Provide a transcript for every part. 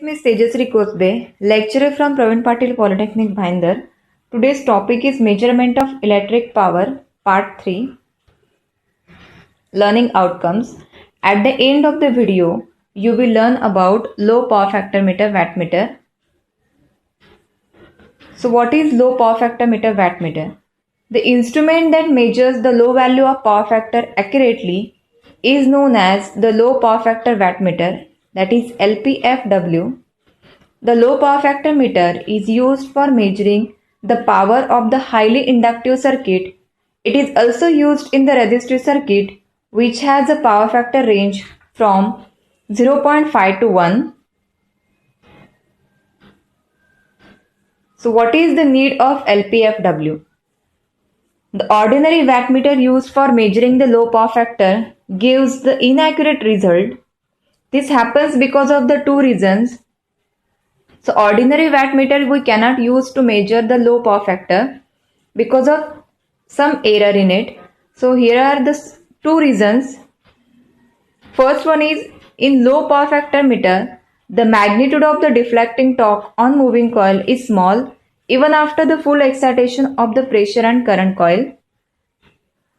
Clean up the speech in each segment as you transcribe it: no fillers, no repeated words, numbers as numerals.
Miss Tejasri Kosbe, lecturer from Praveen Patil Polytechnic, Bhayandar. Today's topic is Measurement of Electric Power, Part 3, Learning Outcomes. At the end of the video, you will learn about low power factor meter, wattmeter. So what is low power factor meter, wattmeter? The instrument that measures the low value of power factor accurately is known as the low power factor wattmeter, that is LPFW. The low power factor meter is used for measuring the power of the highly inductive circuit. It is also used in the resistive circuit, which has a power factor range from 0.5 to 1. So what is the need of LPFW? The ordinary wattmeter used for measuring the low power factor gives the inaccurate result. This happens because of the two reasons. So ordinary wattmeter we cannot use to measure the low power factor because of some error in it. So here are the two reasons. First one is, in low power factor meter, the magnitude of the deflecting torque on moving coil is small even after the full excitation of the pressure and current coil.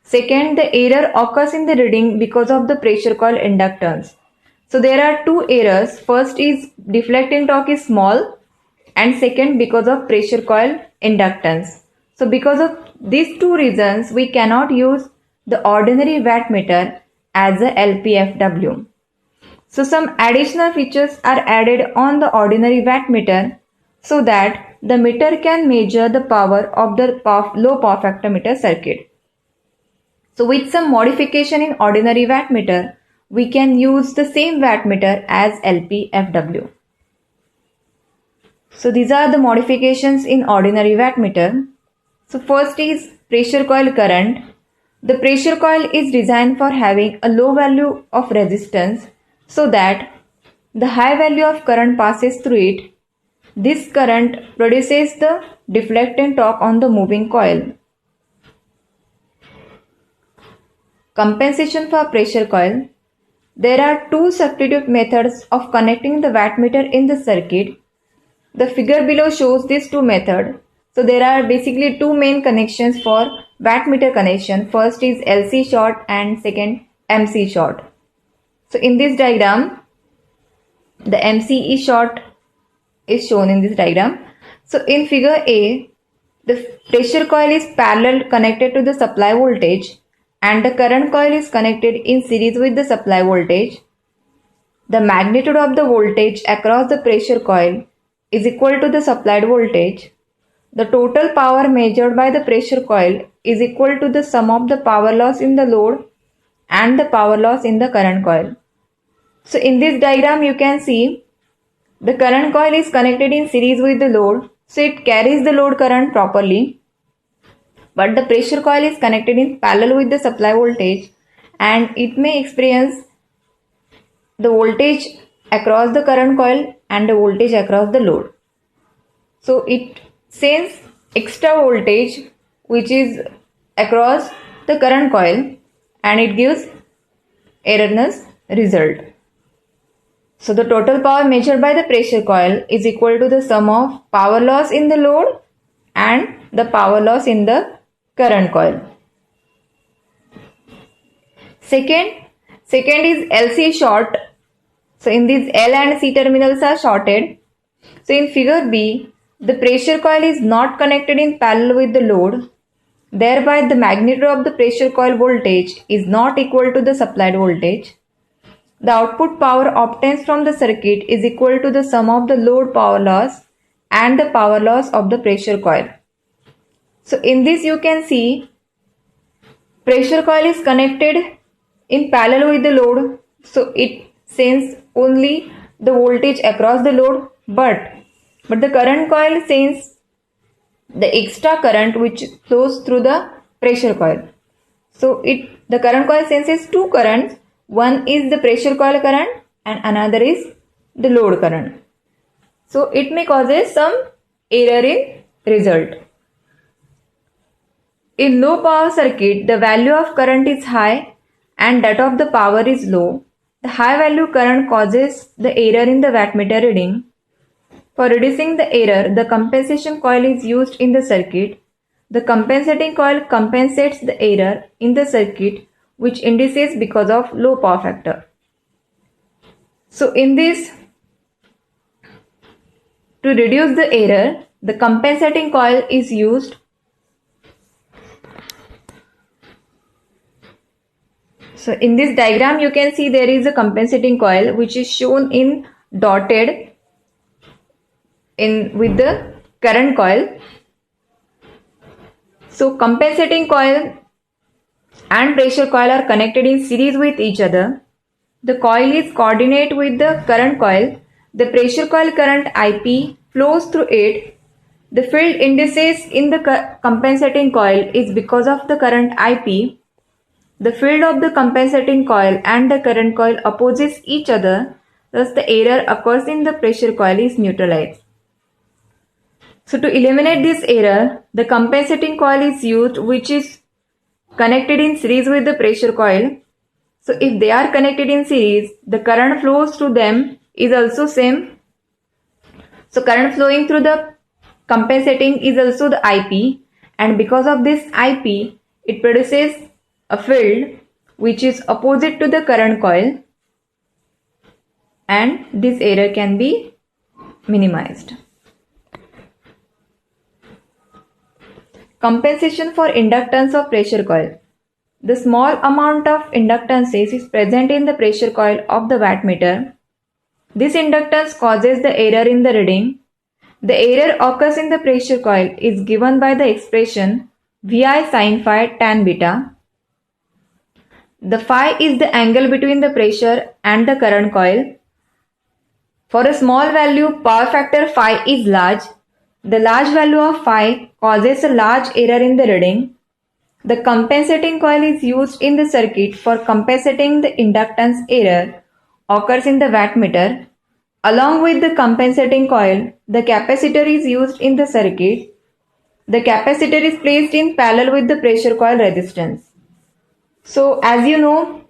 Second, the error occurs in the reading because of the pressure coil inductance. So there are two errors. First is deflecting torque is small, and second because of pressure coil inductance. So because of these two reasons, we cannot use the ordinary wattmeter as a LPFW. So some additional features are added on the ordinary wattmeter so that the meter can measure the power of the low power factor meter circuit. So with some modification in ordinary wattmeter, we can use the same wattmeter as LPFW. So these are the modifications in ordinary wattmeter. So first is pressure coil current. The pressure coil is designed for having a low value of resistance so that the high value of current passes through it. This current produces the deflecting torque on the moving coil. Compensation for pressure coil. There are two substitute methods of connecting the wattmeter in the circuit. The figure below shows these two methods. So there are basically two main connections for wattmeter connection. First is LC short and second MC short. So in this diagram, the MCE short is shown in this diagram. So in figure A, the pressure coil is parallel connected to the supply voltage and the current coil is connected in series with the supply voltage. The magnitude of the voltage across the pressure coil is equal to the supplied voltage. The total power measured by the pressure coil is equal to the sum of the power loss in the load and the power loss in the current coil. So in this diagram you can see the current coil is connected in series with the load, so it carries the load current properly. But the pressure coil is connected in parallel with the supply voltage and it may experience the voltage across the current coil and the voltage across the load. So it sends extra voltage which is across the current coil and it gives erroneous result. So the total power measured by the pressure coil is equal to the sum of power loss in the load and the power loss in the current coil. Second is LC short. So in these L and C terminals are shorted. So in figure B, the pressure coil is not connected in parallel with the load. Thereby the magnitude of the pressure coil voltage is not equal to the supplied voltage. The output power obtained from the circuit is equal to the sum of the load power loss and the power loss of the pressure coil. So in this you can see pressure coil is connected in parallel with the load. So it sends only the voltage across the load, but the current coil sends the extra current which flows through the pressure coil. So the current coil senses two currents. One is the pressure coil current and another is the load current. So it may cause some error in result. In low power circuit, the value of current is high and that of the power is low. The high value current causes the error in the wattmeter reading. For reducing the error, the compensation coil is used in the circuit. The compensating coil compensates the error in the circuit which induces because of low power factor. So in this, to reduce the error, the compensating coil is used. So in this diagram you can see there is a compensating coil which is shown in dotted in with the current coil. So compensating coil and pressure coil are connected in series with each other. The coil is coordinate with the current coil. The pressure coil current IP flows through it. The field indices in the compensating coil is because of the current IP. The field of the compensating coil and the current coil opposes each other, thus the error occurs in the pressure coil is neutralized. So to eliminate this error, the compensating coil is used which is connected in series with the pressure coil. So if they are connected in series, the current flows through them is also same. So current flowing through the compensating is also the IP, and because of this IP, it produces a field which is opposite to the current coil, and this error can be minimized. Compensation for inductance of pressure coil. The small amount of inductances is present in the pressure coil of the wattmeter. This inductance causes the error in the reading. The error occurs in the pressure coil is given by the expression Vi sin phi tan beta. The phi is the angle between the pressure and the current coil. For a small value, power factor phi is large. The large value of phi causes a large error in the reading. The compensating coil is used in the circuit for compensating the inductance error occurs in the wattmeter. Along with the compensating coil, the capacitor is used in the circuit. The capacitor is placed in parallel with the pressure coil resistance. So as you know,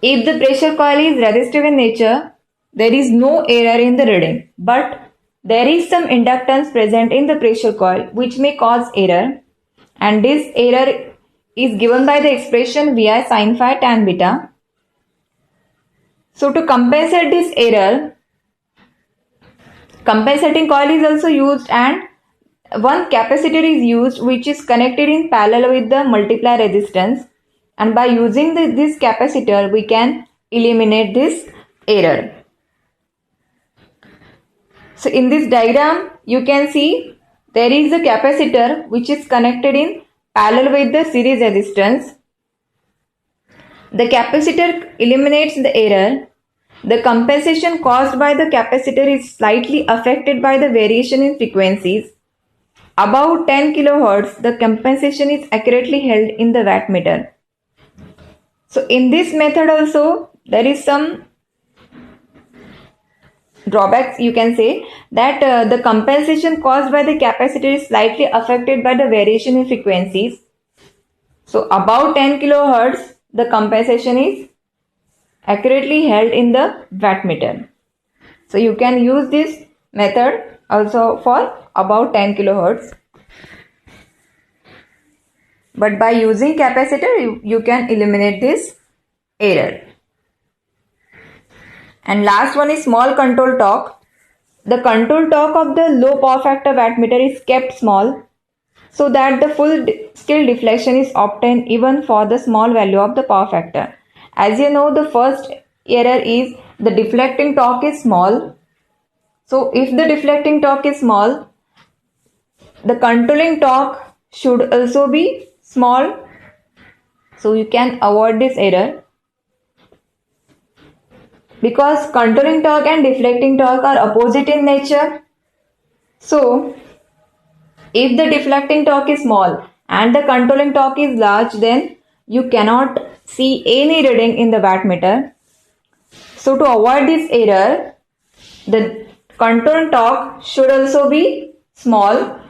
if the pressure coil is resistive in nature, there is no error in the reading. But there is some inductance present in the pressure coil which may cause error. And this error is given by the expression Vi sin phi tan beta. So to compensate this error, compensating coil is also used, and one capacitor is used which is connected in parallel with the multiplier resistance, and by using this capacitor we can eliminate this error. So in this diagram you can see there is a capacitor which is connected in parallel with the series resistance. The capacitor eliminates the error. The compensation caused by the capacitor is slightly affected by the variation in frequencies. Above 10 kHz, the compensation is accurately held in the wattmeter. So in this method also there is some drawbacks, you can say that the compensation caused by the capacitor is slightly affected by the variation in frequencies. So above 10 kHz, the compensation is accurately held in the wattmeter. So you can use this method also for about 10 kHz. But by using capacitor, you can eliminate this error. And last one is small control torque. The control torque of the low power factor wattmeter is kept small so that the full scale deflection is obtained even for the small value of the power factor. As you know, the first error is the deflecting torque is small. So if the deflecting torque is small, the controlling torque should also be small. So you can avoid this error. Because controlling torque and deflecting torque are opposite in nature. So if the deflecting torque is small and the controlling torque is large, then you cannot see any reading in the wattmeter. So to avoid this error, the control torque should also be small